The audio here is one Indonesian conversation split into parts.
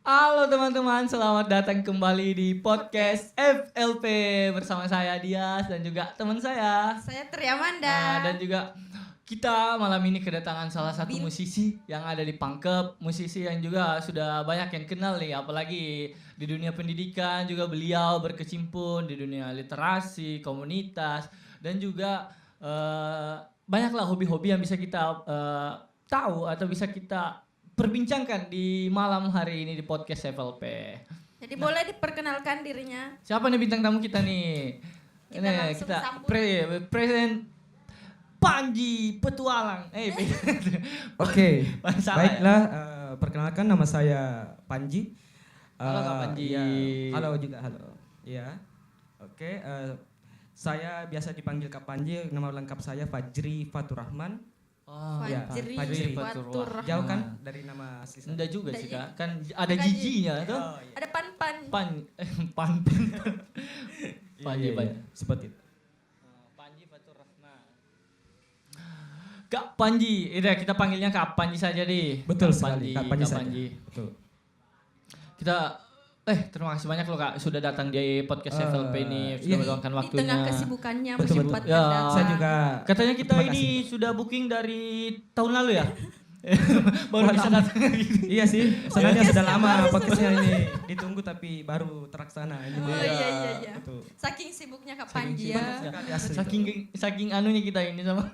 Halo teman-teman, selamat datang kembali di podcast FLP bersama saya Dias dan juga teman saya. Saya Triamanda. Nah, dan juga kita malam ini kedatangan salah satu musisi yang ada di Pangkep, musisi yang juga sudah banyak yang kenal nih, apalagi di dunia pendidikan juga beliau berkecimpung di dunia literasi, komunitas dan juga banyaklah hobi-hobi yang bisa kita tahu atau bisa kita perbincangkan di malam hari ini di podcast FLP. Jadi boleh diperkenalkan dirinya. Siapa nih bintang tamu kita nih? Kita Ini langsung kita sambut. present Panji Petualang. Oke, Salah baiklah. Perkenalkan nama saya Panji. Halo Kak Panji. Ya, halo juga, halo. Ya, oke. Saya biasa dipanggil Kak Panji. Nama lengkap saya Fajri Faturrahman. Oh, ya, Fajri Fajri. Faturrahman. Jauh kan dari nama asli saya? Enggak juga Enggak sih juga. Kak. Kan ada Makanya. jijinya tuh. Oh, iya. Ada Pan-Pan. Panji. Iya, iya. Seperti itu. Panji Faturrahman. Kak Panji, udah kita panggilnya Kak Panji saja deh. Betul Kak sekali, Kak Panji saja. Betul. Kita terima kasih banyak loh Kak sudah datang di podcast FLP ini, sudah iya. meluangkan Di waktunya. tengah kesibukannya Betul, menyempatkan betul. Ya. datang. Saya juga. Katanya kita Terima ini kasih. sudah booking dari tahun lalu ya? Baru bisa lama. datang lagi. Iya sih, sebenarnya sudah lama podcastnya ini ditunggu tapi baru terlaksana ini. Oh iya. Betul. Saking sibuknya Kak Saking Panji sibuk ya. sekali, asli. Saking anunya kita ini sama.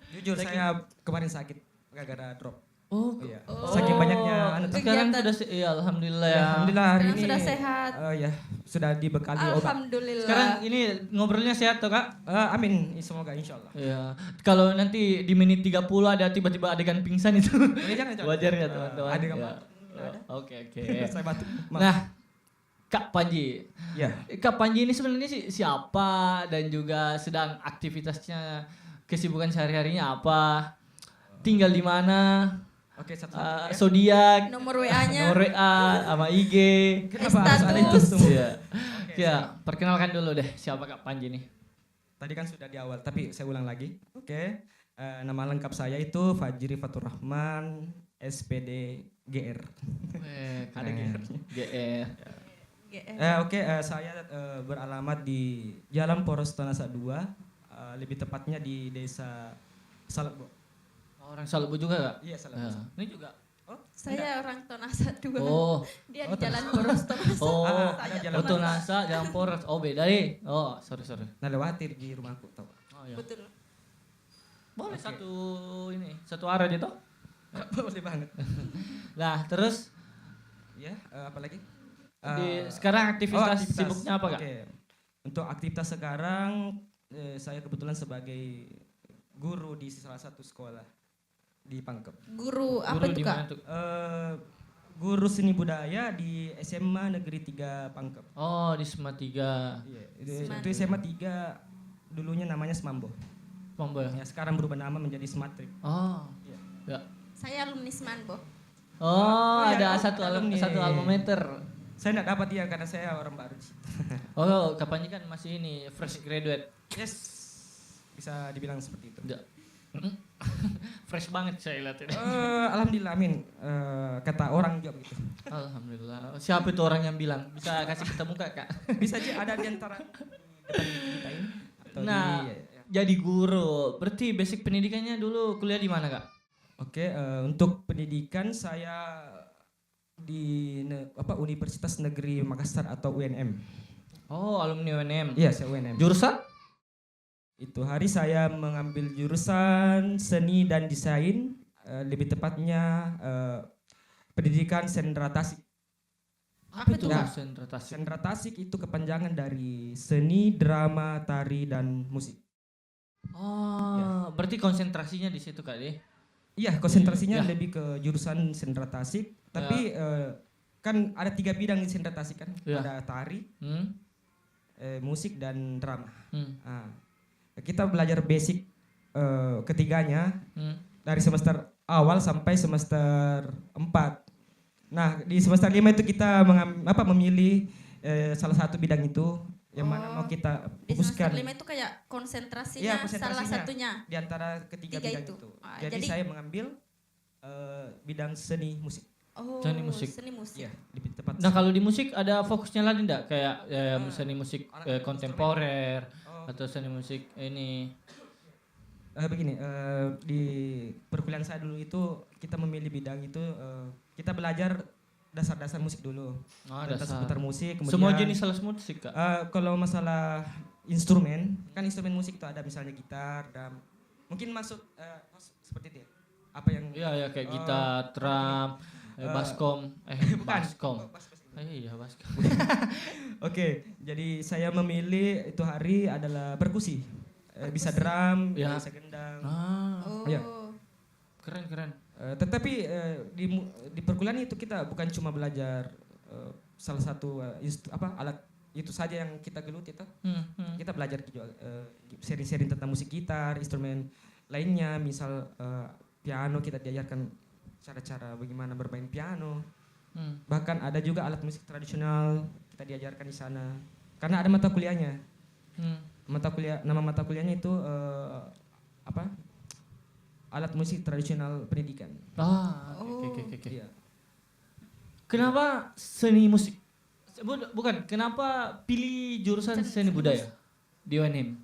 Jujur saya kemarin sakit gara-gara drop. Oh, Iya. Oh. Saking banyaknya anu tuh. sekarang Kegiatan. sudah iya alhamdulillah ya. Alhamdulillah hari Sekarang ini sudah sehat. Ya, sudah dibekali obat. Alhamdulillah. Sekarang ini ngobrolnya sehat toh Kak? Amin, semoga insyaallah. Iya. Kalau nanti di menit 30 ada tiba-tiba adegan pingsan itu. Jangan. Wajar ya teman-teman. Ada Ya. gambar? Oke. Saya batuk. Maaf. Nah, Kak Panji. Ya. Kak Panji ini sebenarnya siapa dan juga sedang aktivitasnya, kesibukan sehari-harinya apa? Tinggal di mana? Oke, satu. Zodiak, Nomor WA-nya. nomor WA, sama IG. Kenapa harus ada itu Status. semua? Iya. Ya, perkenalkan dulu deh siapa Kak Panji nih. Tadi kan sudah di awal, tapi saya ulang lagi. Oke. Nama lengkap saya itu Fajri Faturrahman, SPD GR. Ada GR-nya. GR. Oke, saya beralamat di Jalan Poros Tanasa 2, lebih tepatnya di Desa Salebo. Orang Salbu juga Kak? Iya, Salebo. Ini juga. Saya orang Tonasa 2. Oh. Dia di Jalan Poros Tonasa. Oh, ada jalan Foto Nasa, Jalan Poros. Oh, beda deh. Oh, sorry. Nah, lewatir di rumahku tahu. Oh iya. Betul. Boleh Oke. satu arah dia toh? Boleh banget. Nah, terus Ya, apa lagi? sekarang aktivitas aktivitas. sibuknya apa Kak? Oke. Untuk aktivitas sekarang saya kebetulan sebagai guru di salah satu sekolah di Pangkep. Guru apa Guru itu di Kak? mana tuh? Guru seni budaya di SMA Negeri 3 Pangkep. Oh, di SMA 3. Iya, Semat. itu SMA 3 dulunya namanya Semambo. Mambo ya? Ya, sekarang berubah nama menjadi Sematrip. Oh. Iya. Ya. Saya alumni Semanbo. Oh, iya, ada oh, satu alumni. alma mater. Saya enggak dapat dia karena saya orang baru di situ. Oh, kapan kan masih ini fresh graduate. Yes. Bisa dibilang seperti itu. Enggak. Fresh banget saya lihat ini. Alhamdulillah, amin. Kata orang juga begitu. Alhamdulillah. Siapa itu orang yang bilang? Bisa kasih kita muka Kak? Bisa aja ada di antara depan kita ini. Atau Nah, ya. jadi guru. Berarti basic pendidikannya dulu kuliah di mana Kak? Oke, untuk pendidikan saya di Universitas Negeri Makassar atau UNM. Oh, alumni UNM. Iya, saya UNM. Jurusan? Itu hari saya mengambil jurusan seni dan desain, lebih tepatnya pendidikan sendera tasik. Apa itu? itu? Ya. Sentra Tasik. Sendera tasik itu kepanjangan dari seni, drama, tari, dan musik. Oh, berarti konsentrasinya di situ Kak deh. Iya, konsentrasinya Ya. lebih ke jurusan sendera tasik, tapi kan ada 3 bidang di sendera tasik kan, Ya. ada tari, Hmm? musik, dan drama. Hmm. Nah, kita belajar basic ketiganya Hmm. dari semester awal sampai semester 4. Nah, di semester 5 itu kita memilih salah satu bidang itu yang mana mau kita Di semester fokuskan 5 itu kayak konsentrasinya, Iya, salah konsentrasinya. satunya. di antara ketiga Tiga bidang itu. itu. Ah, Jadi jadi- saya mengambil bidang seni musik. Oh, Seni musik. Seni musik. Iya, lebih tepat. Nah kalau di musik ada fokusnya lagi enggak? Kayak seni musik alat kontemporer Oh. atau seni musik ini? Begini, di perkuliahan saya dulu itu kita memilih bidang itu kita belajar dasar-dasar musik dulu. Oh, Tentang dasar. seputar musik. Kemudian, Semua jenis alat musik kak? kalau masalah instrumen, kan instrumen musik itu ada misalnya gitar, drum. Mungkin masuk seperti itu ya? Apa yang... Iya ya kayak gitar, drum, baskom, Bukan. baskom. Oh, bas. Iya baskom. Oke, jadi saya memilih itu hari adalah perkusi. Bisa drum, Ya. bisa gendang. Ah, Oh. Iya. keren. Tetapi di perkuliahan itu kita bukan cuma belajar salah satu alat itu saja yang kita geluti itu. Kita belajar juga sharing-sharing tentang musik gitar, instrumen lainnya, misal piano kita diajarkan cara-cara bagaimana bermain piano. Bahkan ada juga alat musik tradisional kita diajarkan di sana. Karena ada mata kuliahnya. Nama mata kuliahnya itu alat musik tradisional pendidikan. Oke. Iya. Kenapa seni musik? Bukan, kenapa pilih jurusan seni budaya di UNM?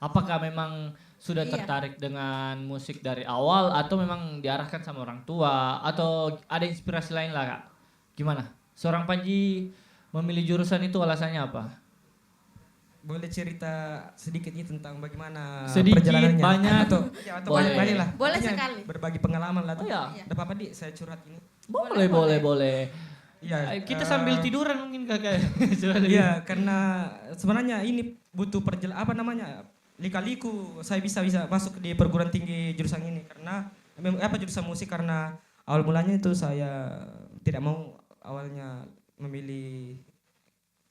Apakah memang sudah Iya. tertarik dengan musik dari awal atau memang diarahkan sama orang tua atau ada inspirasi lain lah kak? Gimana? Seorang Panji memilih jurusan itu alasannya apa? Boleh cerita sedikit tentang bagaimana Sedikit, perjalanannya? banyak. Atau Boleh. banyak lah. Boleh Artinya sekali. Berbagi pengalaman lah. Oh ya, Iya. Ada apa-apa di saya curhat ini? boleh. Iya. Kita sambil tiduran mungkin kakak. Iya, karena sebenarnya ini butuh lika-liku saya bisa masuk di perguruan tinggi jurusan ini karena jurusan musik karena awal mulanya itu saya tidak mau awalnya memilih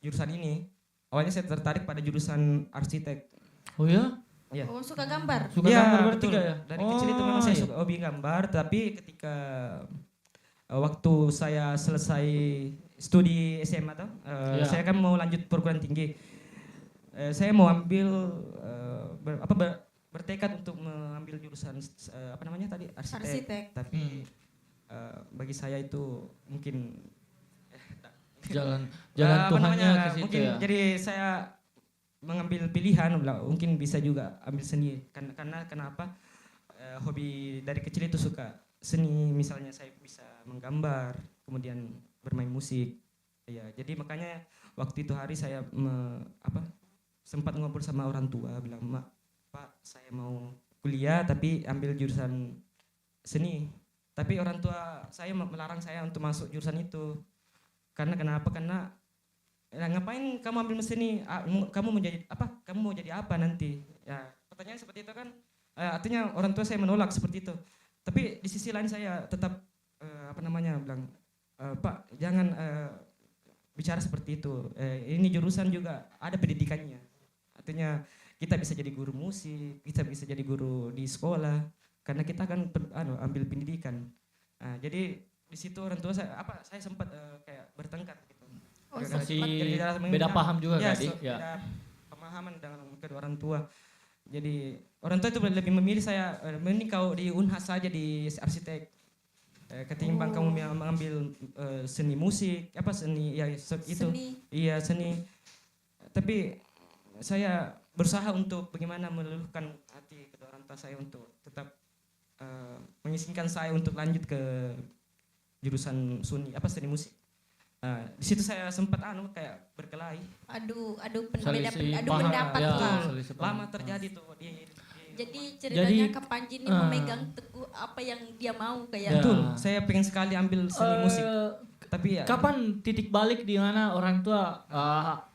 jurusan ini. Awalnya saya tertarik pada jurusan arsitek. Oh ya? Iya. Oh, suka gambar. Suka Iya, gambar berarti betul. kak ya? Dari kecil itu memang saya iya. suka hobi gambar, tapi ketika waktu saya selesai studi SMA tuh, Iya. saya kan mau lanjut perguruan tinggi. Saya mau ambil bertekad untuk mengambil jurusan arsitek. Arsitek. Tapi bagi saya itu mungkin Jalan apa Tuhannya namanya, ke situ mungkin ya. jadi saya mengambil pilihan mungkin bisa juga ambil seni karena kenapa hobi dari kecil itu suka seni, misalnya saya bisa menggambar kemudian bermain musik ya, jadi makanya waktu itu hari saya sempat ngobrol sama orang tua, bilang, "Mak, Pak, saya mau kuliah tapi ambil jurusan seni," tapi orang tua saya melarang saya untuk masuk jurusan itu. Karena kenapa? Karena ngapain kamu ambil seni? Kamu mau jadi apa? Kamu mau jadi apa nanti? Ya, pertanyaan seperti itu kan. Artinya orang tua saya menolak seperti itu. Tapi di sisi lain saya tetap bilang, "Pak, jangan bicara seperti itu. Ini jurusan juga ada pendidikannya. Artinya kita bisa jadi guru musik, kita bisa jadi guru di sekolah karena kita kan ambil pendidikan." Jadi di situ orang tua saya sempat kayak bertengkar gitu. Oh, Masih Gara-gara beda paham juga ya, tadi. beda pemahaman dengan kedua orang tua. Jadi orang tua itu lebih memilih saya, mending kau di Unhas saja di arsitek ketimbang kamu mengambil seni musik, seni ya itu. Seni. Iya, seni. Tapi saya berusaha untuk bagaimana meluluhkan hati kedua orang tua saya untuk tetap mengizinkan saya untuk lanjut ke jurusan seni musik. Di situ saya sempat kayak berkelahi. Adu Selisih adu paham, pendapat ya, lah. selisih paham. Lama terjadi tuh di Jadi ceritanya Jadi, Kak Panji ini memegang teguh apa yang dia mau Ya. kayak. betul. Saya pengen sekali ambil seni musik. Tapi ya Kapan titik balik di mana orang tua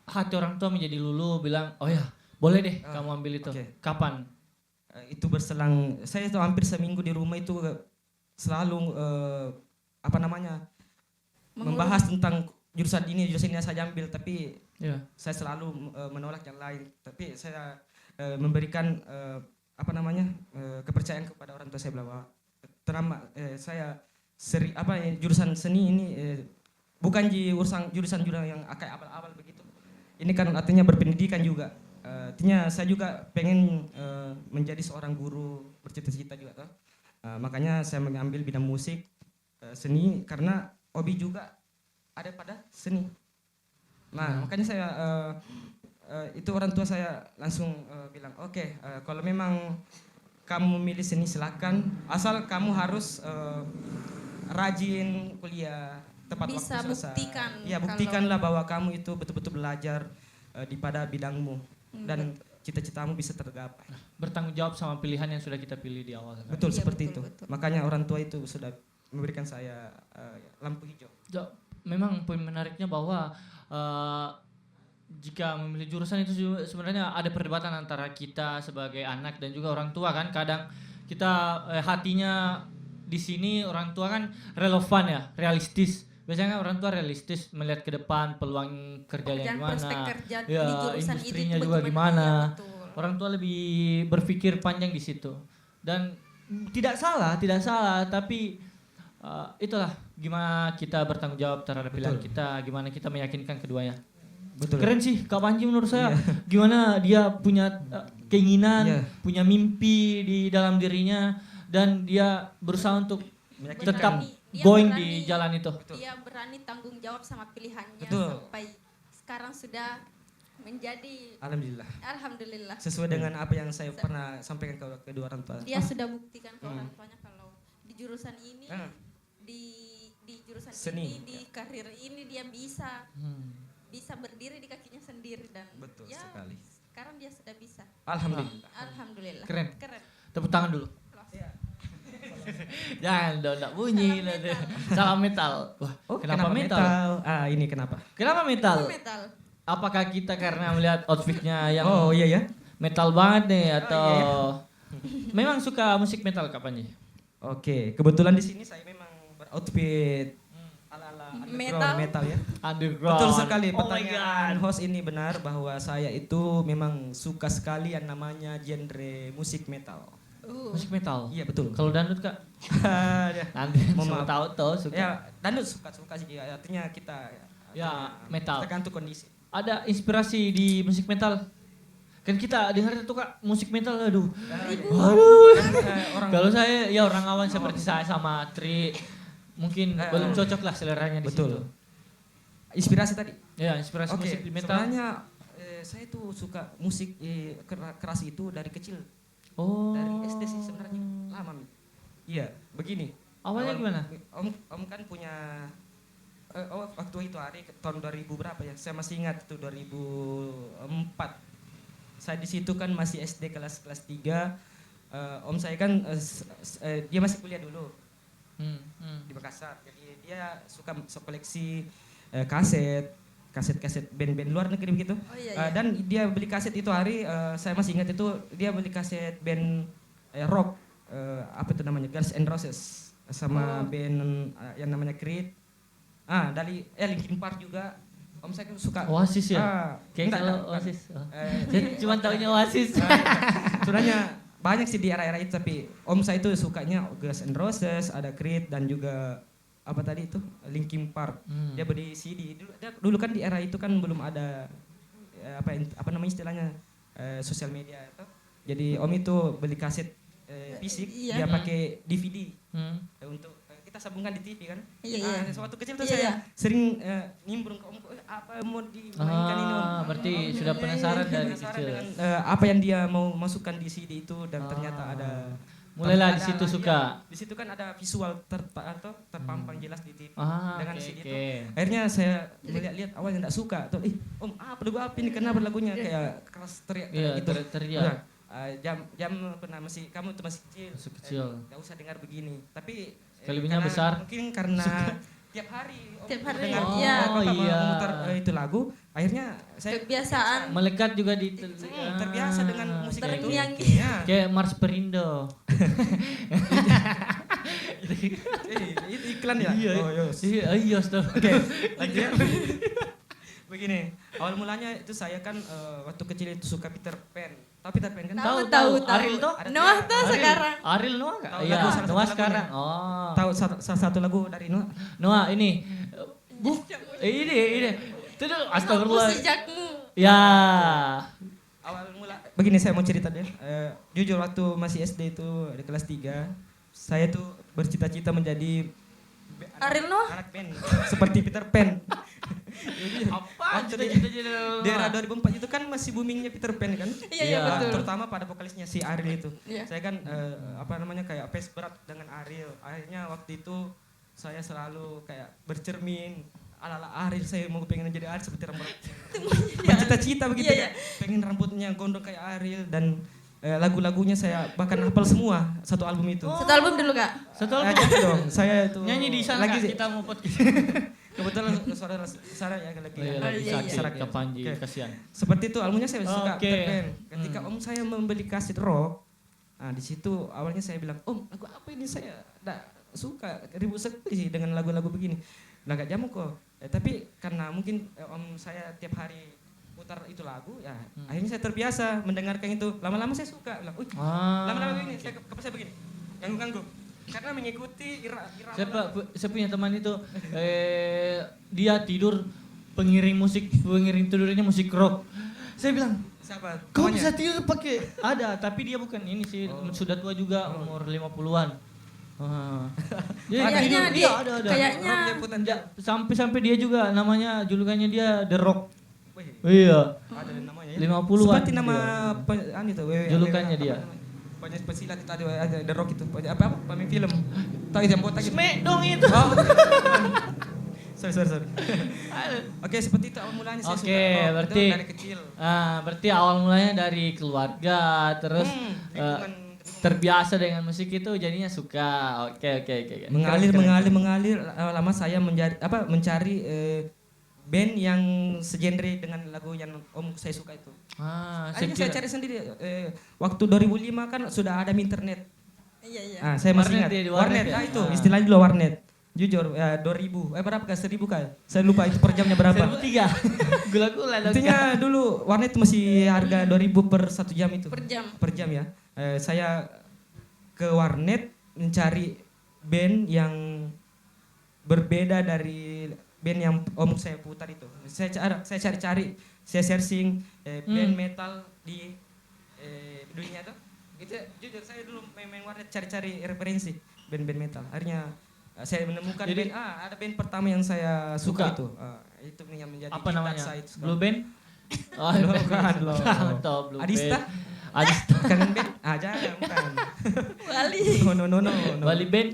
hati orang tua menjadi luluh bilang, "Oh ya, boleh deh kamu ambil itu." oke. Kapan? itu berselang saya tuh hampir seminggu di rumah itu selalu membahas tentang jurusan ini yang saya ambil, tapi Ya. saya selalu menolak yang lain. Tapi saya memberikan kepercayaan kepada orang tua saya bahwa saya jurusan seni ini bukan jurusan yang kayak abal-abal begitu. Ini kan artinya berpendidikan juga. Artinya saya juga pengen menjadi seorang guru, bercita-cita juga. Makanya saya mengambil bidang musik seni karena hobi juga ada pada seni. Nah, makanya saya itu orang tua saya langsung bilang, oke, kalau memang kamu memilih seni silakan, asal kamu harus rajin kuliah tepat Bisa waktu selesai. buktikan Ya, buktikanlah bahwa kamu itu betul-betul belajar di pada bidangmu dan cita-citamu bisa tergapai. Bertanggung jawab sama pilihan yang sudah kita pilih di awal. Kan? Betul Iya, seperti betul, itu. betul. Makanya orang tua itu sudah memberikan saya lampu hijau. Memang poin menariknya bahwa jika memilih jurusan itu sebenarnya ada perdebatan antara kita sebagai anak dan juga orang tua kan. Kadang kita hatinya di sini orang tua kan relevan ya, realistis. Biasanya kan orang tua realistis melihat ke depan peluang kerjanya Pekerjaan, gimana, prospek kerja ya di jurusan industrinya itu juga gimana. Iya, betul. Orang tua lebih berpikir panjang di situ. Dan tidak salah, tapi itulah gimana kita bertanggung jawab terhadap pilihan kita, gimana kita meyakinkan keduanya. Betul. Keren sih Kak Panji menurut saya. Gimana dia punya keinginan, punya mimpi di dalam dirinya dan dia berusaha untuk tetap Dia going berani- di jalan itu. Dia berani tanggung jawab sama pilihannya Betul. sampai sekarang sudah menjadi Alhamdulillah. Sesuai dengan apa yang saya pernah sampaikan ke kedua orang tua. Dia sudah buktikan ke orang tuanya kalau di jurusan ini, di jurusan Seni. ini, di karir ini dia bisa berdiri di kakinya sendiri dan Betul ya, sekali. sekarang dia sudah bisa. Alhamdulillah. Alhamdulillah. Keren. Keren. Tepuk tangan dulu. Jangan dong, enggak bunyi. Salam metal. Wah, kenapa metal? Ini kenapa? Kenapa metal? Metal. Apakah kita karena melihat outfitnya yang Oh iya ya. metal banget nih atau memang suka musik metal kapan nih? Oke, kebetulan di sini saya memang beroutfit ala-ala underground metal ya. Underground. Betul sekali, Oh my pertanyaan God. host ini benar bahwa saya itu memang suka sekali yang namanya genre musik metal. Musik metal. Iya betul. Kalau dangdut Kak? Ya. Nanti Mohon mau maaf. tahu tuh suka. Ya, dangdut suka sih. Artinya kita Ya, metal. tergantung kondisi. Ada inspirasi di musik metal? Kan kita dengar itu Kak, musik metal aduh. Orang Kalau saya ya orang awam seperti saya sama Tri mungkin belum cocok lah seleranya di betul. situ. Inspirasi tadi. Ya, inspirasi Oke, musik di metal. sebenarnya saya tuh suka musik keras itu dari kecil. Oh. Dari SD sih sebenarnya. Lama. Iya, begini. Awalnya gimana? Om kan punya waktu itu hari tahun 2000 berapa ya? Saya masih ingat itu 2004. Saya di situ kan masih SD kelas 3. Om saya kan dia masih kuliah dulu di Makassar. Jadi dia suka koleksi kaset band-band luar negeri begitu. Oh, iya. Dan dia beli kaset itu hari saya masih ingat itu dia beli kaset band rock apa itu namanya Guns N' Roses sama band yang namanya Creed. Dari Linkin Park juga. Om saya kan suka Oasis ya? Kayak kalau Oasis. Saya cuma taunya Oasis. Sebenarnya banyak sih di era-era itu tapi om saya itu sukanya Guns N' Roses, ada Creed dan juga apa tadi itu Linkin Park. Dia beli CD. Dulu kan di era itu kan belum ada apa namanya istilahnya sosial media itu. Jadi om itu beli kaset fisik, dia pakai DVD untuk kita sambungkan di TV kan. Iya. Waktu kecil tuh saya sering nimbrung ke om apa mau dimainkan ini om. Berarti sudah penasaran dari Penasaran kecil. dengan apa yang dia mau masukkan di CD itu dan ternyata ada Mulailah di ada- situ iya, suka. di situ kan ada visual terpampang jelas di TV dengan Oke, CD itu. oke. Akhirnya saya melihat awalnya enggak suka. Tuh, om apa lagu apa ini kenapa lagunya kayak keras teriak Iya, gitu. teriak. Jam pernah kamu itu masih kecil. Masih kecil. Enggak usah dengar begini. Tapi Kalinya karena besar. Mungkin karena tiap hari om Tiap hari, dengar iya. memutar itu lagu, akhirnya saya Kebiasaan. Melekat juga di terbiasa dengan musik itu. Terngiang-ngiang. Ya. Kayak Mars Perindo. Itu iklan ya? Iya. Oh, iya. Iya, astaga. Oke, lanjut ya. Begini, awal mulanya itu saya kan waktu kecil itu suka Peter Pan. Tahu Peter Pan kan? Tahu. Ariel tuh? Noah tuh sekarang. Ariel Noah enggak? Tahu Iya, lagu salah satu Noah lagunya. sekarang. Oh. Tahu salah satu lagu dari Noah? Noah ini. Ini. Itu dulu astagfirullah. Sejakmu. Ya. Awal mula begini saya mau cerita deh. Jujur waktu masih SD itu di kelas 3, saya tuh bercita-cita menjadi Ariel Noah? Anak band seperti Peter Pan. Apa Waktu cita-cita di era 2004 itu kan masih boomingnya Peter Pan kan. Iya, Iya. betul. Terutama pada vokalisnya si Ariel itu. Iya. Saya kan kayak face berat dengan Ariel. Akhirnya waktu itu saya selalu kayak bercermin ala-ala Ariel, saya mau pengen jadi Ariel seperti rambut. Bercita-cita begitu Iya, iya. ya. Pengen rambutnya gondrong kayak Ariel dan lagu-lagunya saya bahkan hafal semua satu album itu. Satu album dulu Kak? Satu album. Gitu dong. Saya itu Nyanyi di sana lagi Kak, kita mau podcast. kebetulan saudara Sarah ya lagi. Oh, iya, lagi iya, sakit, iya. Kak Panji, Oke. kasihan. Seperti itu albumnya saya suka Oke. Peter Pan. Ketika om saya membeli kaset rock, nah di situ awalnya saya bilang, "Om, lagu apa ini, saya tidak suka, ribut sekali sih dengan lagu-lagu begini." Nah, gak jamu kok. Tapi karena mungkin om saya tiap hari putar itu lagu, ya akhirnya saya terbiasa mendengarkan itu. Lama-lama saya suka. Bilang, lama-lama begini, saya begini, ganggu-ganggu. Karena mengikuti irama. Saya punya teman itu, dia tidur pengiring tidurnya musik rock. Saya bilang, Siapa? kau Namanya? bisa tidur pakai ada, tapi dia bukan ini sih, sudah tua juga, umur 50-an. Dia Kayaknya tidur, dia, iya ada. kayaknya Rocknya Putan Sampai dia juga namanya, julukannya dia The Rock. Wih, Iya, ada namanya ya. 50-an. Seperti nama itu, Julukannya dia. Banyak pesilat itu ada The Rock itu. Apa pemain film. Tahu yang botak gitu. Smack dong itu. Oh. sorry. Oke, seperti itu awal mulanya saya Oke, suka rock. berarti Itu dari kecil. Berarti awal mulanya dari keluarga, terus Lingkungan. terbiasa dengan musik itu jadinya suka. Oke. Mengalir lama saya mencari band yang segenre dengan lagu yang om saya suka itu. Akhirnya saya cari sendiri. Waktu 2005 kan sudah ada internet. Iya. Saya masih Warnet ingat. ya, di warnet ya? Itu istilahnya dulu warnet. Jujur, 2000. Berapa kah? 1000 kah? Saya lupa itu per jamnya berapa. 1003. Gula-gula dong. Intinya dulu warnet itu masih harga 2000 per 1 jam itu. Per jam ya. Saya ke warnet mencari band yang berbeda dari band yang om saya putar itu. Saya cari-cari, saya searching band metal di dunia itu. Itu jujur saya dulu main warnet cari-cari referensi band-band metal. Akhirnya saya menemukan Jadi, ada band pertama yang saya suka itu. Itu yang menjadi apa namanya? Dark Side. Blue Band? Oh, Bukan, loh. Tahu Blue Adista? Band. Adista. Kangen band? Jangan, bukan. Wali. No. Bali Band?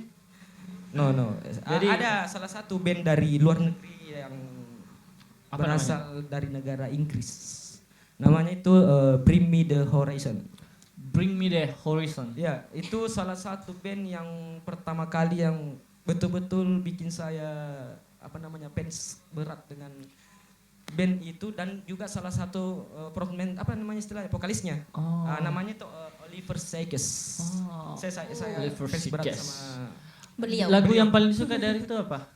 No. Jadi Ada salah satu band dari luar negeri yang Apa berasal dari negara Inggris. Namanya itu Bring Me The Horizon. Bring Me The Horizon. Ya, itu salah satu band yang pertama kali yang betul-betul bikin saya fans berat dengan band itu, dan juga salah satu frontman vokalisnya. Namanya itu Oliver Sykes. Saya Oliver fans berat Sykes. sama Beliau. Lagu yang paling disuka dari itu apa?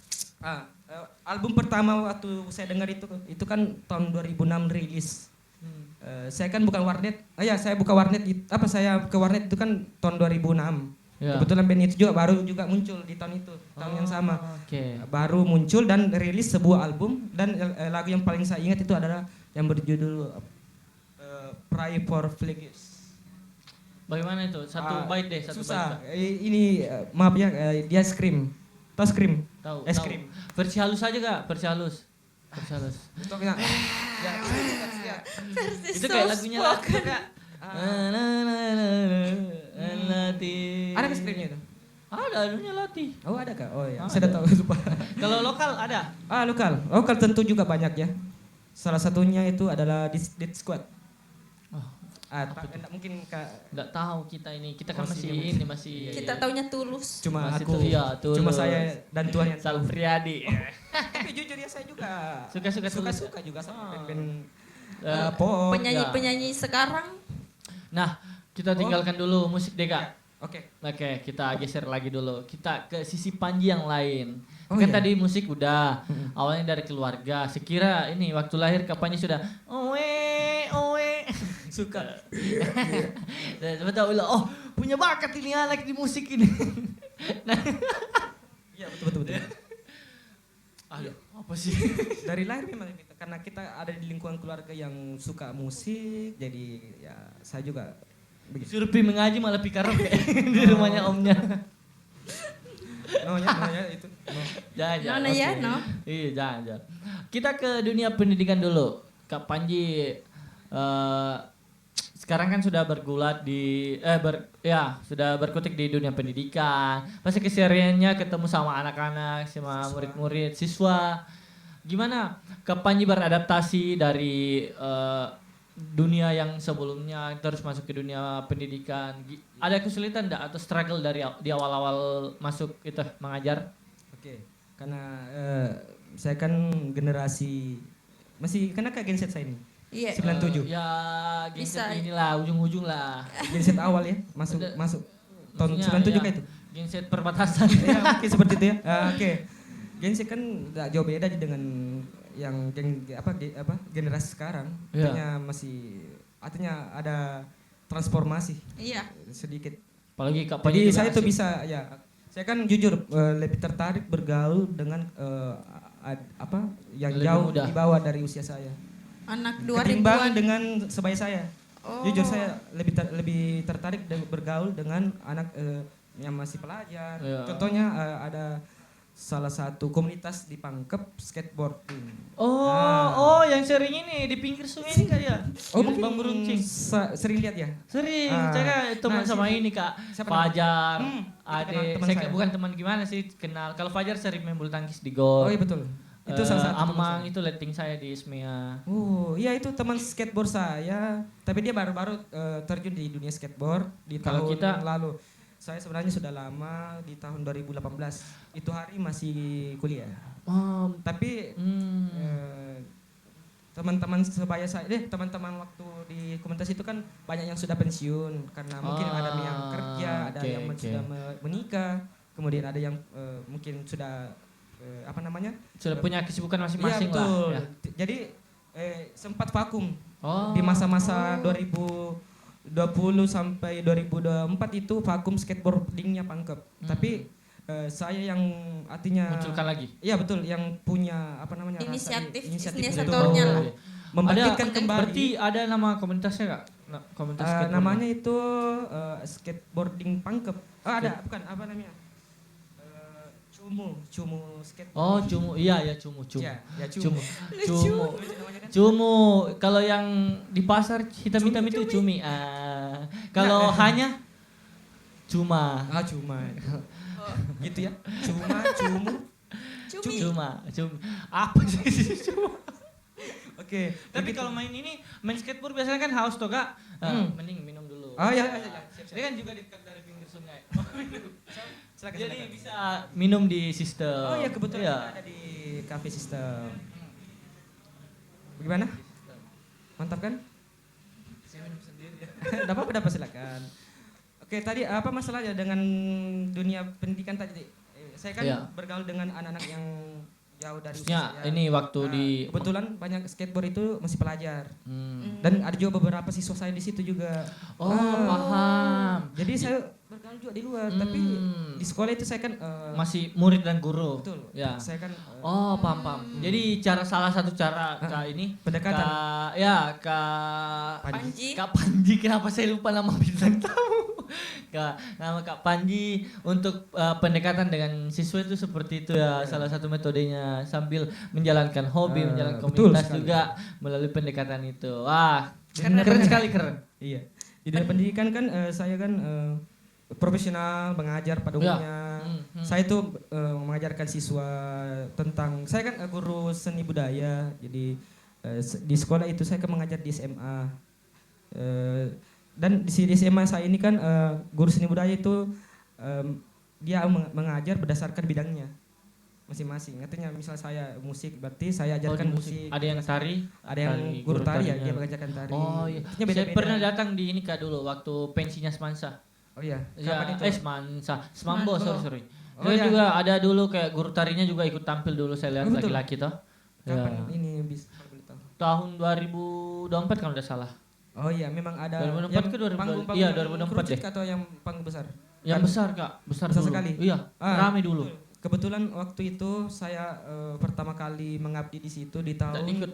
album pertama waktu saya dengar itu kan tahun 2006 rilis. Saya kan bukan warnet. Saya buka warnet saya ke warnet itu kan tahun 2006. Ya. Kebetulan band itu juga baru muncul di tahun itu, tahun yang sama. Oke. Baru muncul dan rilis sebuah album, dan lagu yang paling saya ingat itu adalah yang berjudul Pray for Flags. Bagaimana itu? Satu bait deh, satu susah. bait. Ini maaf ya, dia Scream. Tahu Scream? Tahu. Es krim. Versi halus aja Kak, versi halus. Stoknya. Itu kayak lagunya lagu Kak. Ada ke Screamnya itu? Ada anunya Lati. Oh ada kak? Oh ya, Ada. saya udah tahu lupa. Kalau lokal ada? Lokal tentu juga banyak ya. Salah satunya itu adalah Dead Squad. Mungkin kak. Nggak tahu kita ini. Kita kan Masih masih ini masih. Kita taunya Tulus. Cuma Masih aku. Tulus. Cuma saya dan Tuhan yang tahu. Salpriadi. Tapi jujur ya saya juga Suka juga sama Oh. band Oh, pop. Penyanyi sekarang. Nah, kita tinggalkan dulu musik deh Kak. Oke. Oke, kita geser lagi dulu. Kita ke sisi Panji yang lain. Oh, Kan iya. tadi musik udah, awalnya dari keluarga. Sekira ini waktu lahir Panji sudah owe. Suka. Dan tahu oh punya bakat ini anak di musik ini. Iya betul. Aduh, apa sih? Dari lahir memang kita, karena kita ada di lingkungan keluarga yang suka musik, jadi ya saya juga begitu. Suruh pi mengaji malah pi karaoke di rumahnya omnya. No ya itu. Jangan. No, ya, oke. no. Iya, jangan. Kita ke dunia pendidikan dulu. Kak Panji, sekarang kan sudah bergulat di sudah berkutik di dunia pendidikan. Pasti kesehariannya ketemu sama anak-anak, sama murid-murid, siswa. Gimana Kak Panji beradaptasi dari dunia yang sebelumnya terus masuk ke dunia pendidikan? Ada kesulitan enggak atau struggle dari di awal-awal masuk itu mengajar? Oke, karena saya kan generasi masih kayak Gen Z saya ini. Iya. 97. Ya, Gen Z Bisa. inilah ujung-ujung lah. Gen Z awal ya, masuk tahun Maksudnya, 97 ya, kah itu? Gen Z perbatasan. Ya, oke seperti itu ya. Oke. Gen Z kan nggak jauh beda dengan yang generasi sekarang. Iya. Artinya ada transformasi Iya. sedikit. Apalagi Kak Panji Jadi juga saya tuh asik. bisa ya. Saya kan jujur lebih tertarik bergaul dengan yang Lebih jauh muda. di bawah dari usia saya. Anak Ketimbang 2000-an. dengan sebaya saya. Oh. Jujur saya lebih tertarik bergaul dengan anak yang masih pelajar. Iya. Contohnya ada salah satu komunitas di Pangkep skateboarding. Yang sering ini di pinggir sungai ini Kak ya? Milik Bang Beruncing. Sering lihat ya? Sering, Ah. saya kan teman Nah, sama ini Kak, siapa Fajar, itu Ade, kenal teman saya saya. bukan teman gimana sih kenal. Kalau Fajar sering main bulu tangkis di gor. Oh iya betul. Itu salah satu teman Amang saya. itu letting saya di SMEA. Iya itu teman skateboard saya, tapi dia baru-baru terjun di dunia skateboard di Kalau tahun kita- yang lalu. Saya sebenarnya sudah lama di tahun 2018. Itu hari masih kuliah. Tapi teman-teman sebaya saya, teman-teman waktu di komunitas itu kan banyak yang sudah pensiun karena mungkin ada yang kerja, ada oke, yang oke. sudah menikah, kemudian ada yang mungkin sudah Sudah punya kesibukan masing-masing iya, lah. betul. Ya. Jadi sempat vakum Oh. di masa-masa 2020 sampai 2024 itu vakum skateboardingnya Pangkep. Tapi saya yang artinya Munculkan lagi. iya betul yang punya Inisiatif, inisiatif inisiatornya itu. lah. Membangkitkan Ada, kembali. berarti ada nama komunitasnya Kak? Komunitas skateboard. Namanya itu skateboarding Pangkep. Ada bukan apa namanya? Cumu skateboard. Oh, Cumu. Iya, Cumu. Ya, Cumu. Lucu. Cumu. Kalau yang di pasar hitam-hitam itu cumi. Kalau hanya cuma. Cuma. Oh. Gitu ya. Cumu. Cumi. Cuma. Apa sih cuma? Oke. Tapi kalau main skateboard biasanya kan haus toh Kak. Mending minum dulu. Iya. Dia kan juga dekat dari pinggir sungai. Silakan, Jadi silakan. bisa minum di sistem. Oh iya kebetulan Iya. kita ada di cafe system. Bagaimana? Mantap kan? Saya minum sendiri. Dapat silakan. Oke tadi apa masalahnya dengan dunia pendidikan tadi? Saya kan Iya. bergaul dengan anak-anak yang jauh dari Maksudnya usia saya. ini waktu di kebetulan banyak skateboard itu masih pelajar Hmm. dan ada juga beberapa siswa saya di situ juga. Oh, paham. Jadi saya bergaul juga di luar, tapi di sekolah itu saya kan Masih murid dan guru. betul. Ya. Saya kan Oh, paham. Jadi salah satu cara Kak ini pendekatan. Kak Panji. Kak Panji, kenapa saya lupa nama bintang tamu? Nama Kak Panji untuk pendekatan dengan siswa itu seperti itu ya, salah satu metodenya sambil menjalankan hobi, menjalankan betul komunitas sekali. juga melalui pendekatan itu. Wah, Karena keren sekali keren. Iya. Di dunia pendidikan kan saya kan profesional mengajar pada umumnya. Saya itu mengajarkan siswa tentang saya kan guru seni budaya. Jadi di sekolah itu saya kan mengajar di SMA. Dan di SMA saya ini kan guru seni budaya itu dia mengajar berdasarkan bidangnya masing-masing. Artinya misal saya musik berarti saya ajarkan musik. Ada yang tari, Ada yang guru tari ya, tarinya. dia mengajarkan tari. Oh iya. Artinya Saya beda-beda. pernah datang di ini Kak dulu waktu pensinya Semansa. Oh iya. Ya, Kapan itu? Semansa. Semambo, sorry. Oh, Dia iya. juga ada dulu kayak guru tarinya juga ikut tampil dulu saya lihat Oh, betul. laki-laki toh. Kapan Ya. ini bisa kalau boleh tahu? Tahun 2024 kalau tidak salah. Oh iya, memang ada 2024 ke 2024? panggung-panggung Iya, yang 2024 kerucut deh. atau yang panggung besar? Yang Kan- besar Kak, besar Besar dulu. sekali? Iya, Ah, rame dulu. kebetulan waktu itu saya pertama kali mengabdi di situ di Tak tahun ikut.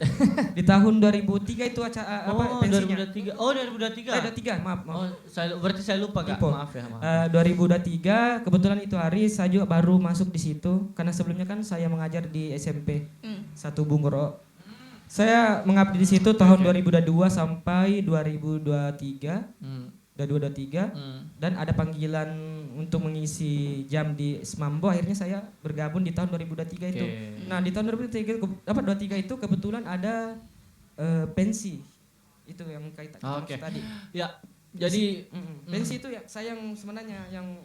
di tahun 2003 itu acara Oh, pensinya. 2023. Oh, 2023. 2003, maaf. Oh, berarti saya lupa Kak. Info. Maaf ya, maaf. 2023 kebetulan itu hari saya juga baru masuk di situ karena sebelumnya kan saya mengajar di SMP 1 Bungro. Saya mengabdi di situ tahun 2022 sampai 2023. 2023 dan ada panggilan untuk mengisi jam di Smambo, akhirnya saya bergabung di tahun 2023 itu. Nah, di tahun 2023 itu kebetulan ada pensi. Itu yang kaitan tadi. Ya, jadi pensi itu ya saya yang sebenarnya yang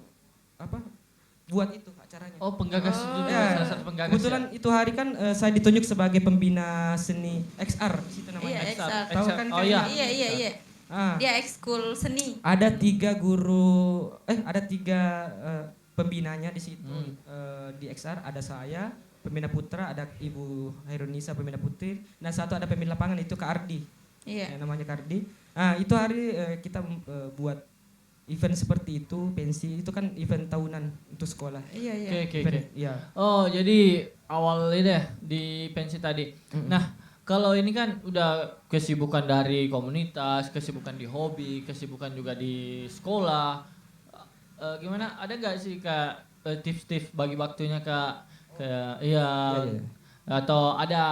buat itu acaranya. Oh, penggagas juga, salah satu penggagas. Kebetulan itu hari kan saya ditunjuk sebagai pembina seni XR di situ namanya. Iya, XR. Tahu kan? Oh iya. Iya. Dia ekskul seni. Ada 3 guru, ada 3 pembinanya di situ di XR. Ada saya, pembina putra, ada Ibu Hairunisa, pembina putri, dan satu ada pembina lapangan itu Kak Ardi. Iya. Namanya Kak Ardi. Itu hari kita buat event seperti itu, pensi itu kan event tahunan untuk sekolah. Iya. Oke. Iya. Oh, jadi awal ini deh di pensi tadi. Nah, kalau ini kan udah kesibukan dari komunitas, kesibukan di hobi, kesibukan juga di sekolah. Gimana? Ada nggak sih Kak tips-tips bagi waktunya Kak? Iya. Atau ada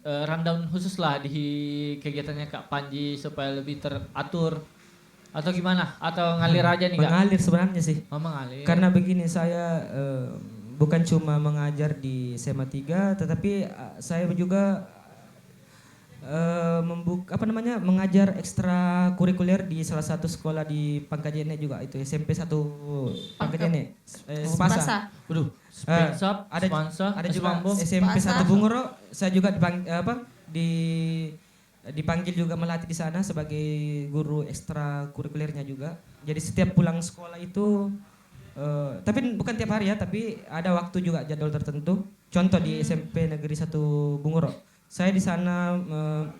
rundown khusus lah di kegiatannya Kak Panji supaya lebih teratur? Atau gimana? Atau ngalir aja nih Kak? Mengalir sebenarnya sih. Oh, mengalir. Karena begini, saya bukan cuma mengajar di SMA 3, tetapi saya juga mengajar ekstra kurikuler di salah satu sekolah di Pangkajene juga, itu SMP 1 Pangkajene. Spasa. Waduh, Ada juga SMP 1 Bungro, saya juga dipanggil juga melatih di sana sebagai guru ekstra kurikulernya juga. Jadi setiap pulang sekolah itu tapi bukan tiap hari ya, tapi ada waktu juga jadwal tertentu. Contoh di SMP Negeri 1 Bunguro, saya di sana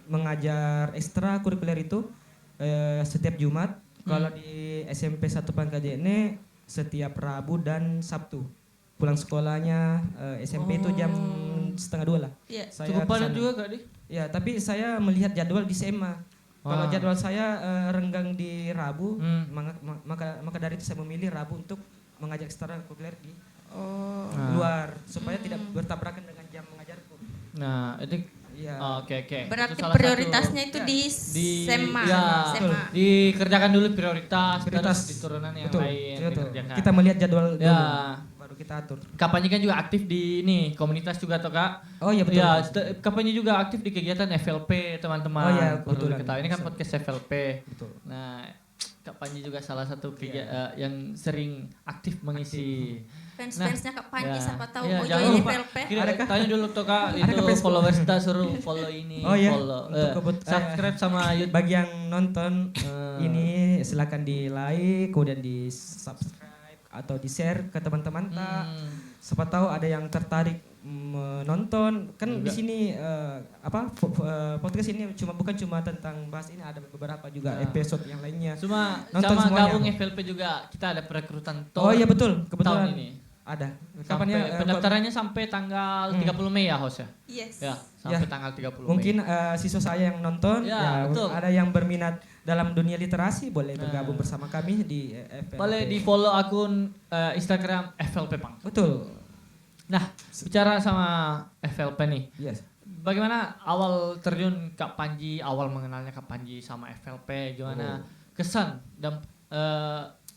mengajar ekstra kurikuler itu setiap Jumat. Kalau di SMP 1 Pangkajene setiap Rabu dan Sabtu. Pulang sekolahnya SMP itu jam 1:30 lah. Iya. Cukup padat juga Kak Di? Ya, tapi saya melihat jadwal di SMA. Kalau jadwal saya renggang di Rabu, maka dari itu saya memilih Rabu untuk mengajar ekstra kurikuler di luar supaya tidak bertabrakan dengan jam mengajarku. Nah, itu Iya. Oke. Berarti Itu salah prioritasnya satu, itu di SMA. Ya, SMA. dikerjakan dulu prioritas, terus di turunan yang Betul. lain Betul. dikerjakan. Kita melihat jadwal dulu, Ya. baru kita atur. Kapannya kan juga aktif di komunitas juga toh Kak. Oh iya betul. Ya, kapannya juga aktif di kegiatan FLP teman-teman. Oh iya, perlu kebetulan. diketahui ini kan podcast FLP. Betul. Nah, Kak Panji juga salah satu yang sering aktif mengisi. Fans-fansnya Kak Panji, siapa tahu iya, mau jangan join lupa. FLP. Tanya dulu tuh Kak, itu followers kita suruh follow ini, Oh iya, follow, untuk subscribe sama YouTube. Bagi yang nonton ini silakan di like, kemudian di subscribe atau di share ke teman-teman. Siapa tahu ada yang tertarik menonton. Kan di sini podcast ini bukan cuma tentang bahas ini, ada beberapa juga episode yang lainnya. Cuma Nonton sama semuanya. gabung FLP juga kita ada perekrutan Oh iya betul, tahun kebetulan ini. ada. Sampai, pendaftarannya sampai tanggal 30 Mei ya host ya? Yes. Ya, sampai tanggal 30 Mei. Mungkin siswa saya yang nonton, Ya, betul. ada yang berminat dalam dunia literasi boleh bergabung bersama kami di FLP. Boleh di follow akun Instagram FLP Pang. Betul. Nah, bicara sama FLP nih. Yes. Bagaimana awal terjun Kak Panji, awal mengenalnya Kak Panji sama FLP, gimana kesan dan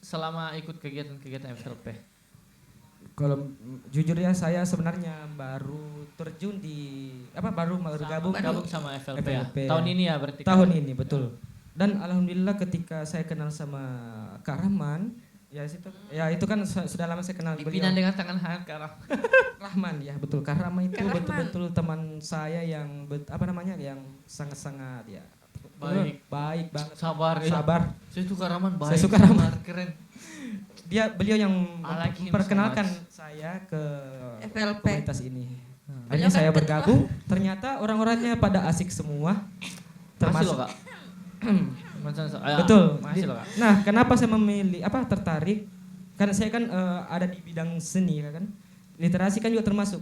selama ikut kegiatan-kegiatan FLP? Kalau jujur ya, saya sebenarnya baru terjun di baru gabung sama FLP ya. FLP. Tahun ini ya berarti. Tahun ini betul. Dan alhamdulillah ketika saya kenal sama Kak Rahman, itu kan sudah lama saya kenal Dipinang beliau. dengan tangan hangat Kak Rahman ya betul. Kak Rahman itu Kak Rahman. betul-betul teman saya yang yang sangat-sangat ya Baik. baik banget. Sabar. Sabar. Saya suka Rahman baik. Saya suka Rahman. Keren. Beliau yang I like him memperkenalkan so saya ke FLP. komunitas ini. Beliau Akhirnya kan saya ketua. bergabung, ternyata orang-orangnya pada asik semua. Masih loh Termasuk Kak. betul. Masih loh Kak. Nah, kenapa saya tertarik? karena saya kan ada di bidang seni kan. Literasi kan juga termasuk.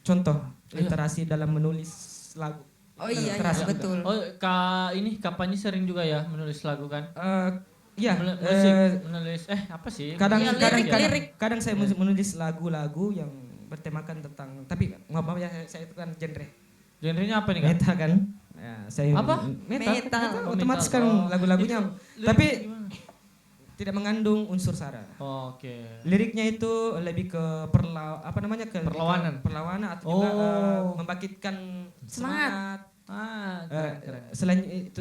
Contoh, literasi dalam menulis lagu. Oh iya, Literasi juga. betul. Oh, ini kapannya sering juga ya menulis lagu kan? Iya, Musik, menulis apa sih? kadang Iya, kadang lirik, kadang, lirik. kadang saya menulis lagu-lagu yang bertemakan tentang, tapi maaf ya, saya itu kan genre Genrenya apa nih Kak? metal kan. Ya, saya Apa? metal. Metal. Otomatis Metal. kan Oh. lagu-lagunya, Itu tapi gimana? tidak mengandung unsur sara. Oh, oke. Liriknya itu lebih ke Perlawanan. perlawanan atau juga Oh. membangkitkan Semangat. semangat. Keren.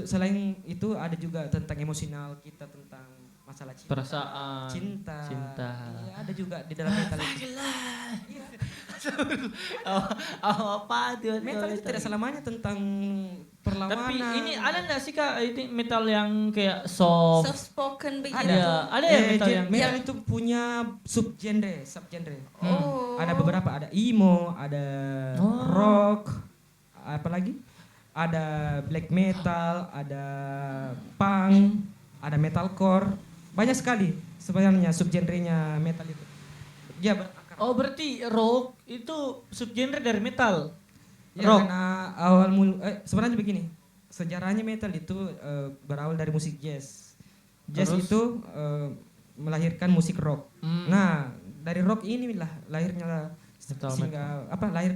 Selain itu ada juga tentang emosional kita, tentang masalah cinta. Perasaan. Cinta. Cinta. Iya, ada juga di dalam metal itu. Apa tuh? Metal itu tidak selamanya tentang perlawanan. Tapi ini ada nggak sih Kak ini metal yang kayak soft? Soft spoken begitu. Ada ya metal yang metal itu punya subgenre. Oh. Ada beberapa, ada emo, ada Oh. rock, apa lagi? Ada black metal, ada punk, ada metalcore. Banyak sekali sebenarnya subgenrenya metal itu. Dia berakar. Oh berarti rock itu subgenre dari metal. Ya, Rock. karena sebenarnya begini. Sejarahnya metal itu berawal dari musik jazz. Jazz Terus? itu melahirkan musik rock. Hmm. Nah, dari rock inilah lahirnya Metal, sehingga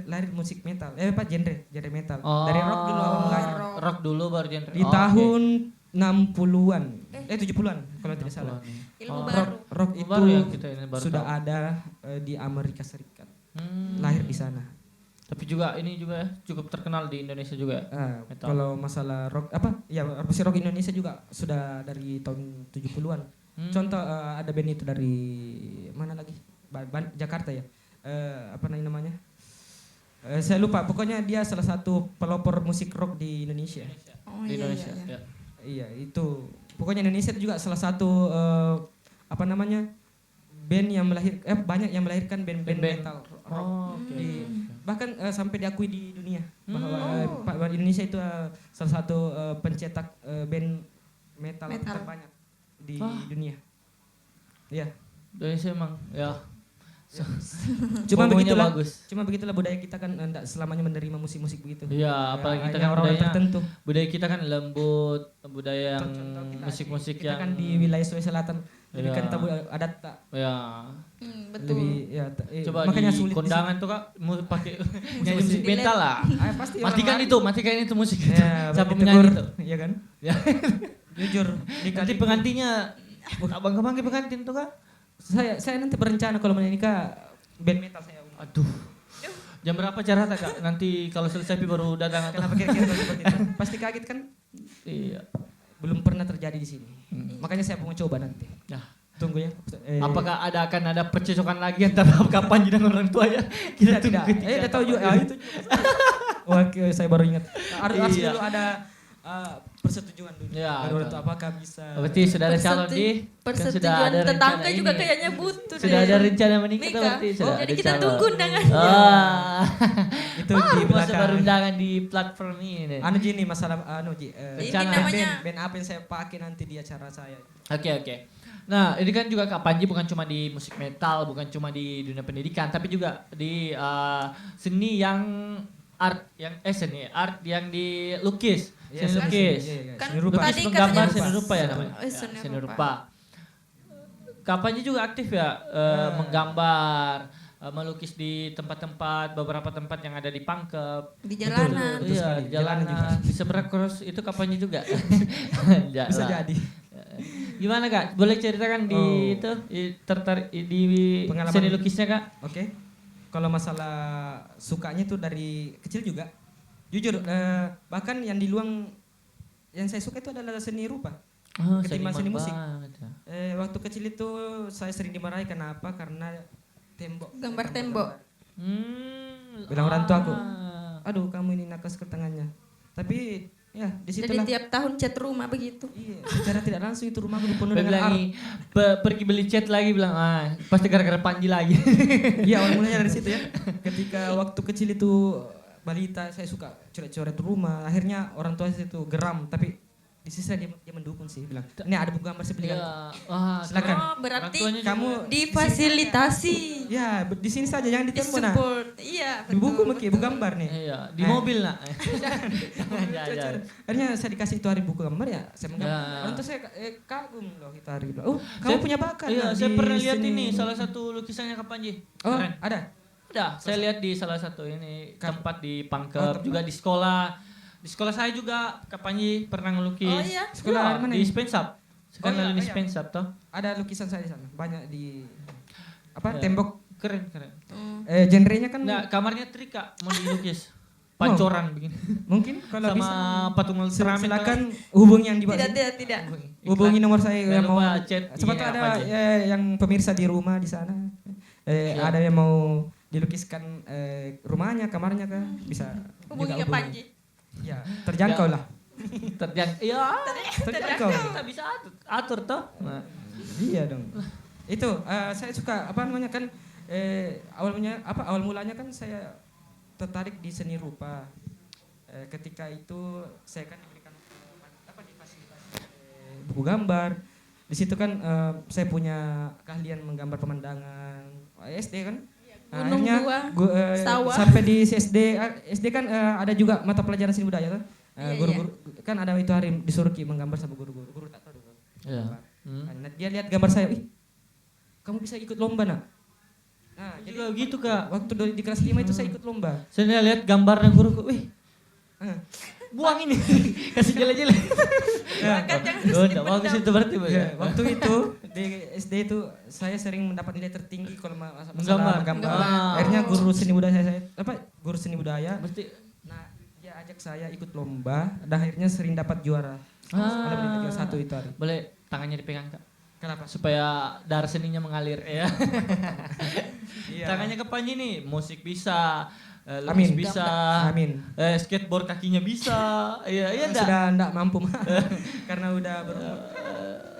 lahir musik metal. Genre metal. Oh. Dari rock dulu awal lahir. Rock dulu baru genre. Di Oh, tahun 60-an. 70-an kalau oke. tidak salah. Ilmu Oh. baru. Rock Oh, itu baru ya kita ini baru sudah tahu. ada di Amerika Serikat. Hmm. Lahir di sana. Tapi juga ini juga ya cukup terkenal di Indonesia juga. Metal. Kalau masalah rock musik rock Indonesia juga sudah dari tahun 70-an. Hmm. Contoh ada band itu dari mana lagi? Jakarta ya. Apa namanya? Saya lupa. Pokoknya dia salah satu pelopor musik rock di Indonesia. Oh Di iya, Indonesia. iya, iya. Ya. Iya, itu. Pokoknya Indonesia itu juga salah satu band yang banyak yang melahirkan band-band Band-band. metal rock. Oh, oke. Bahkan sampai diakui di dunia bahwa Oh. bahwa Indonesia itu salah satu pencetak band metal, Metal. terbanyak di Wah. dunia. Iya. Indonesia emang ya. Cuma Ngomongnya begitulah. bagus. Cuma begitulah budaya kita kan tidak selamanya menerima musik-musik begitu. Iya, apalagi kita hanya kan orang-orang budaya tertentu. budaya kita kan lembut, budaya yang Contoh musik-musik kita yang kan di wilayah Sulawesi Selatan lebih Iya. kan tabu adat tak ya. Betul. lebih ya Coba makanya di sulit kondangan tuh Kak mau pakai nyanyi musik Dilihat. metal lah. pasti Matikan itu musik itu. Ya, Siapa ditegur, menyanyi itu? Iya kan? Ya. Jujur Nanti pengantinnya abang-abang pengantin tuh Kak. saya nanti berencana kalau menikah band metal saya. Aduh. Jam berapa cara Kak? Nanti kalau selesai baru datang atau Kenapa kira-kira seperti itu? Pasti kaget kan? iya. Belum pernah terjadi di sini. Hmm. Makanya saya mau coba nanti. Nah, Tunggu ya. apakah akan ada percecokan lagi antara kapan dan orang tuanya? Kita tidak? tunggu ketika Udah tahu juga. kapan. Itu. Wah, saya baru ingat. Harus Iya. dulu ada persetujuan dulu. Ya, Baru betul. itu apakah bisa? Berarti sudah ada calon di kan sudah Persetujuan ada tetangga rencana juga ini. kayaknya butuh Sudah deh. ada rencana menikah Nikah. berarti sudah Jadi ada kita calon. tunggu undangannya. Itu di Masa baru belakang. undangan di platform ini. Anu Ji masalah Ji. Ini Rencana. namanya band apa yang saya pakai nanti di acara saya. Oke. Nah, ini kan juga Kak Panji bukan cuma di musik metal, bukan cuma di dunia pendidikan, tapi juga di seni yang art yang dilukis, Iya, seni lukis. Kan Seni rupa. tadi Lukis menggambar katanya seni rupa ya seni- namanya. oh, Ya, seni seni rupa. rupa. Kak Panji juga aktif ya menggambar, melukis di tempat-tempat beberapa tempat yang ada di Pangkep. di jalanan. Betul Iya, sekali. di Jalanan jalanan. Di seberang cross itu Kak Panji juga. Bisa Lah. jadi. Gimana Kak? Boleh ceritakan di Oh. itu tertarik di Pengalaman. seni lukisnya Kak? Oke. Kalau masalah sukanya tuh dari kecil juga. Jujur, bahkan yang yang saya suka itu adalah seni rupa. Oh, Ketimbang seni musik. banget ya. Waktu kecil itu saya sering dimarahi kenapa? Karena tembok. Gambar tembok. Bilang orang tua aku. Ah. Aduh, kamu ini nakes ke tangannya. Tapi ya di Jadi situlah. tiap tahun cat rumah begitu. Iya, secara tidak langsung itu rumahku dipenuhi Dia bilang dengan art. nih, pergi beli cat lagi bilang pasti gara-gara Panji lagi. Iya, awal mulanya dari situ ya. Ketika waktu kecil itu balita saya suka coret-coret rumah. Akhirnya orang tua saya itu geram, tapi di sisi dia mendukung sih, bilang ini ada buku gambar saya belikan. Ya, wah, Silakan. Oh, berarti Orang tuanya Kamu difasilitasi. ya di sini saja, jangan di tempo nah. Disupport. Iya, Di buku betul. maki, buku gambar nih. Iya, di mobil nak. Akhirnya saya dikasih itu hari buku gambar ya, saya menggambar. Ya. Orang tua saya kagum loh itu hari. Oh, kamu punya bakat. Iya, nah, saya di pernah lihat seni. ini salah satu lukisannya Kak Panji. Oh, Keren. ada. Udah, saya lihat di salah satu ini tempat di Pangkep, Oh, juga di sekolah. Di sekolah saya juga Kak Panji pernah ngelukis. Oh iya. Sekolah mana di ini? Spensap. Sekarang Oh, iya, di oh, iya. Spensap toh. Ada lukisan saya di sana. Banyak di apa Ya. tembok. Keren, keren. Genrenya kan Nah, kamarnya Trika mau dilukis. Pancoran begini. mungkin kalau Sama bisa patung ultraman. silakan hubungi yang di bawah. Tidak. Hubungi nomor saya Jangan yang mau. lupa chat Siapa di tahu apa ada aja. yang pemirsa di rumah di sana. Siap. Ada yang mau dilukiskan rumahnya, kamarnya kan bisa. Hubungi juga ke Panji. Ya, terjangkau Ya. lah. Iya, Terjangkau. kita bisa atur toh. Nah, Iya dong. Itu saya suka apa namanya kan awal mulanya kan saya tertarik di seni rupa. Ketika itu saya kan diberikan difasilitasi buku gambar. Di situ kan saya punya keahlian menggambar pemandangan. SD kan. Nah, Gunung akhirnya Dua, sawah. sampai di SD kan ada juga mata pelajaran seni budaya kan. Iya, Guru-guru kan ada itu hari disuruh menggambar sama guru-guru. Guru tak tahu dulu. iya. Nah, dia lihat gambar saya, ih, kamu bisa ikut lomba nak. Nah, Juga gitu Kak. waktu di kelas 5 itu saya ikut lomba. Saya lihat gambarnya guruku, wih, Ah. buang ini, kasih jele-jele. Maka jangan Oh, enggak bagus itu berarti, Pak. Ya, waktu itu di SD itu saya sering mendapat nilai tertinggi kalau masalah Menggambar. menggambar. Menggambar. Akhirnya guru seni budaya guru seni budaya. Berarti Nah, dia ajak saya ikut lomba dan akhirnya sering dapat juara. Malam di Liga 1 itu hari. boleh tangannya dipegang Kak, Kenapa? supaya darah seninya mengalir ya. Iya. Tangannya ke Panji nih, musik bisa, lukis Amin. bisa, Amin. skateboard kakinya bisa, iya enggak. Sudah enggak mampu karena udah berumur.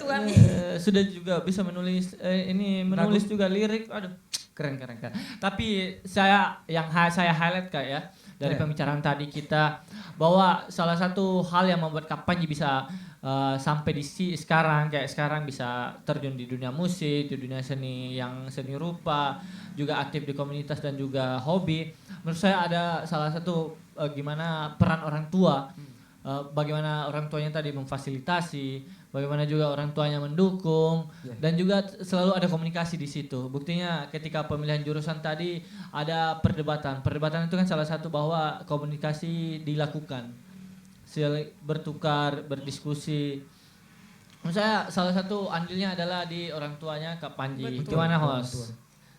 Tua nih. Sudah juga bisa menulis ini menulis juga lirik. Aduh, keren. Tapi saya saya highlight Kak ya dari Ya. pembicaraan tadi kita bahwa salah satu hal yang membuat Kak Panji bisa sampai di sekarang kayak sekarang bisa terjun di dunia musik, di dunia seni yang seni rupa, juga aktif di komunitas dan juga hobi. Menurut saya ada salah satu gimana peran orang tua. Bagaimana orang tuanya tadi memfasilitasi, bagaimana juga orang tuanya mendukung, dan juga selalu ada komunikasi di situ. Buktinya ketika pemilihan jurusan tadi ada perdebatan. Perdebatan itu kan salah satu bahwa komunikasi dilakukan, bertukar, berdiskusi. Menurut saya salah satu andilnya adalah di orang tuanya Kak Panji. Betul. Gimana Orang host? tua.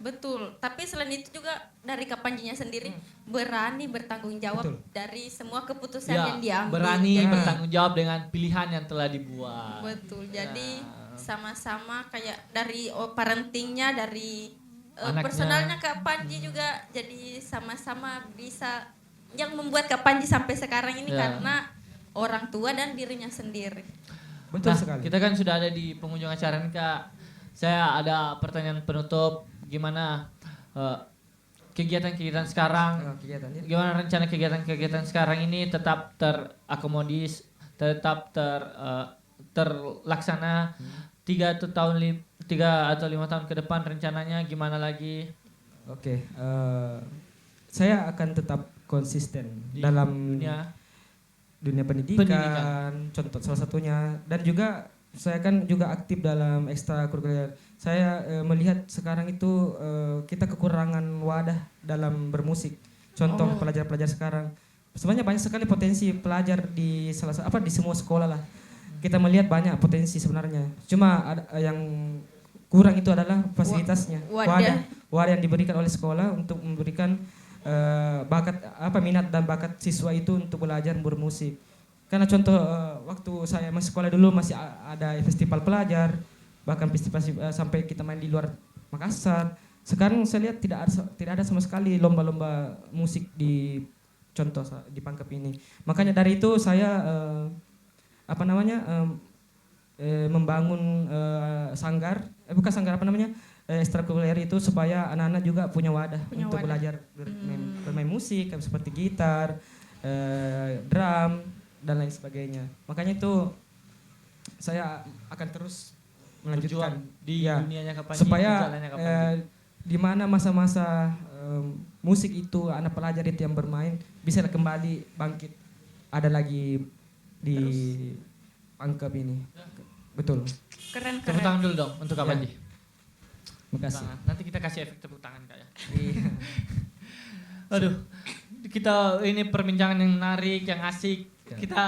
Betul, tapi selain itu juga dari Kak Panjinya sendiri berani bertanggung jawab Betul. dari semua keputusan Ya, yang diambil. berani Jadi- bertanggung jawab dengan pilihan yang telah dibuat. Betul, jadi Ya. sama-sama kayak dari parentingnya, dari Anaknya. personalnya Kak Panji juga jadi sama-sama bisa yang membuat Kak Panji sampai sekarang ini Ya. karena orang tua dan dirinya sendiri. Betul Nah, sekali. kita kan sudah ada di penghujung acara nih Kak. Saya ada pertanyaan penutup. Gimana kegiatan-kegiatan sekarang? Kegiatannya. Gimana rencana kegiatan-kegiatan sekarang ini tetap terakomodis, tetap terlaksana 3 atau 5 tahun ke depan rencananya gimana lagi? Oke, saya akan tetap konsisten Di dalam dunia pendidikan, contoh salah satunya, dan juga saya kan juga aktif dalam ekstrakurikuler. Saya melihat sekarang itu kita kekurangan wadah dalam bermusik. Contoh pelajar-pelajar sekarang, sebenarnya banyak sekali potensi pelajar di di semua sekolah lah. Kita melihat banyak potensi sebenarnya. Cuma ada, yang kurang itu adalah fasilitasnya, wadah yang diberikan oleh sekolah untuk memberikan minat dan bakat siswa itu untuk belajar bermusik. Karena contoh waktu saya masih sekolah dulu masih ada festival pelajar, bahkan festival sampai kita main di luar Makassar. Sekarang saya lihat tidak ada sama sekali lomba-lomba musik di Pangkep ini. Makanya dari itu saya membangun ekstrakurikuler itu supaya anak-anak juga punya wadah untuk belajar bermain musik seperti gitar, drum dan lain sebagainya. Makanya itu saya akan terus berjuang melanjutkan di Ya, dunianya Kak Panji, supaya di jalannya Kak Panji. di mana masa-masa musik itu anak pelajar itu yang bermain bisa kembali bangkit, ada lagi di Pangkep ini. Betul. Keren Tepuk keren. tangan dulu dong untuk Kak Ya. Panji. Makasih. Tangan. Nanti kita kasih efek tepuk tangan Kak ya. Iya. Aduh, kita ini perbincangan yang menarik, yang asik. Ya. Kita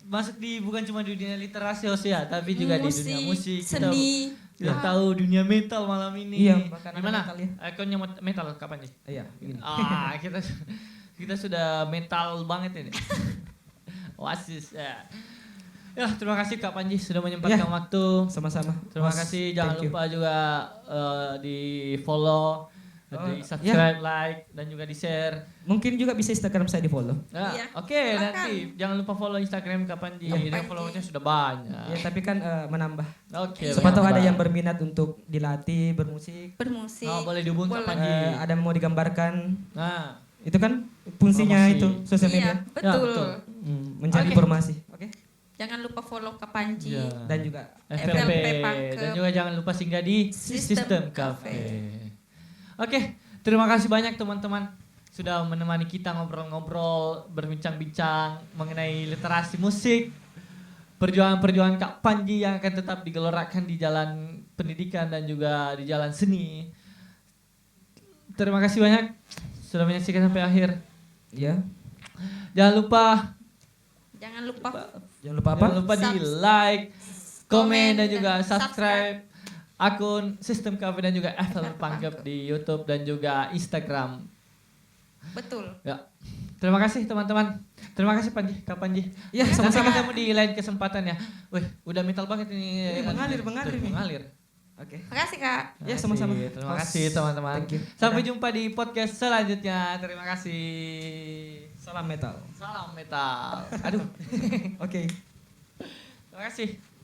masuk di bukan cuma di dunia literasi ya, tapi juga di dunia musik. Kita seni. udah tahu dunia metal malam ini. Iya, bahkan ada Gimana? metal ya. Ikonnya metal kapan nih? Iya, ini. Kita sudah metal banget ini. Oasis ya. Ya, terima kasih Kak Panji sudah menyempatkan Ya. waktu. Sama-sama. Terima Mas, kasih, jangan thank you. lupa juga di follow, di subscribe, like, dan juga di share. Mungkin juga bisa Instagram saya di follow. Nah, Iya, Oke, silakan. nanti jangan lupa follow Instagram Kak Panji. Kak Dia Panji. followernya sudah banyak. Ya, tapi kan menambah. Oke. Siapa tahu ada baik. yang berminat untuk dilatih bermusik. Bermusik. Oh, boleh dihubungi Kak Boleh. Panji. Ada yang mau digambarkan. Nah, Itu kan fungsinya Promosi. itu sosial media. Iya, betul. betul. Mencari Oke. informasi. Oke. Jangan lupa follow Kak Panji. Iya. Dan juga FLP Pangkep. dan juga jangan lupa singgah di System System Cafe. Cafe. Oke, terima kasih banyak teman-teman sudah menemani kita ngobrol-ngobrol, berbincang-bincang mengenai literasi musik. Perjuangan-perjuangan Kak Panji yang akan tetap digelorakan di jalan pendidikan dan juga di jalan seni. Terima kasih banyak sudah menyaksikan sampai akhir. ya. Jangan lupa Jangan lupa Jangan lupa apa? Jangan lupa di like, komen dan juga subscribe akun System Cafe dan juga FL Pangkep di YouTube dan juga Instagram. betul. Ya. Terima kasih teman-teman. Terima kasih Panji, Kak Panji. Ya, Nanti sama-sama. ketemu di lain kesempatan ya. Wih, udah metal banget ini. Ini mengalir Tuh, nih. mengalir. Oke. Makasih Kak. Ya, sama-sama. Terima Mas, kasih teman-teman. thank you. Sampai jumpa di podcast selanjutnya. Terima kasih. Salam metal. Salam metal. Aduh. Oke. Terima kasih.